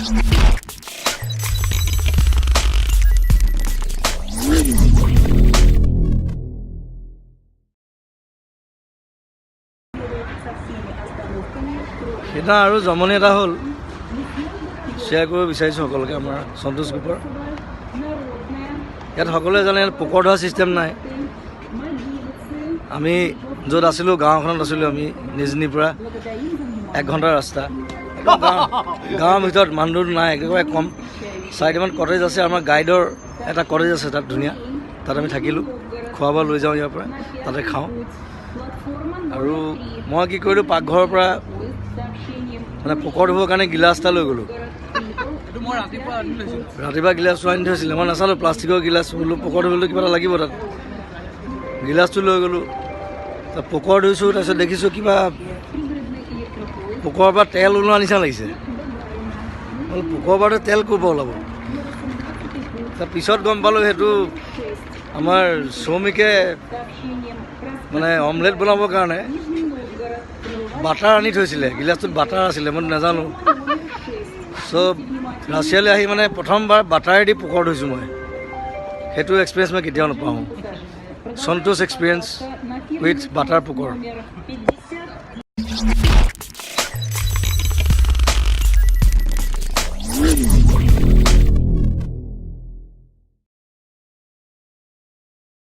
সেইদিনা আৰু জমনি এটা হ'ল, শ্বেয়াৰ কৰিব বিচাৰিছোঁ সকলোকে। আমাৰ সন্তোষ গ্ৰুপৰ ইয়াত সকলোৱে জানে ইয়াত পোকৰ ধৰা ছিষ্টেম নাই। আমি য'ত আছিলোঁ গাঁওখনত আছিলোঁ, আমি নিজনিৰ পৰা 1 ঘণ্টাৰ ৰাস্তা। গাঁৱৰ ভিতৰত মানুহ নাই, একেবাৰে কম। 4টামান কটেজ আছে। আমাৰ গাইডৰ এটা কটেজ আছে তাত ধুনীয়া, তাত আমি থাকিলোঁ। খোৱা বোৱা লৈ যাওঁ ইয়াৰ পৰা, তাতে খাওঁ। আৰু মই কি কৰিলোঁ, পাকঘৰৰ পৰা মানে পোকৰ ধুবৰ কাৰণে গিলাচ এটা লৈ গ'লোঁ। ৰাতিপুৱা গিলাচটো আনি থৈছিলে, মই নাচালোঁ প্লাষ্টিকৰ গিলাচ। বোলো পোকৰ ধুবলৈ কিবা এটা লাগিব তাত, গিলাচটো লৈ গ'লোঁ। তাত পোকৰ ধুইছোঁ, তাৰপিছত দেখিছোঁ কিবা পোকৰ পৰা তেল ওলোৱা নিচিনা লাগিছে। বোলো পোকৰ পৰা তেল ক'ৰ পৰা ওলাব? পিছত গম পালোঁ সেইটো আমাৰ শ্ৰমিকে মানে অমলেট বনাবৰ কাৰণে বাটাৰ আনি থৈছিলে। গিলাচটোত বাটাৰ আছিলে, মই নাজানো। চ' ৰাছিয়ালৈ আহি মানে প্ৰথমবাৰ বাটাৰেদি পোকৰ ধুইছোঁ মই। সেইটো এক্সপিৰিয়েঞ্চ মই কেতিয়াও নাপাওঁ। সন্তোষ এক্সপিৰিয়েঞ্চ উইথ বাটাৰ পোকৰ।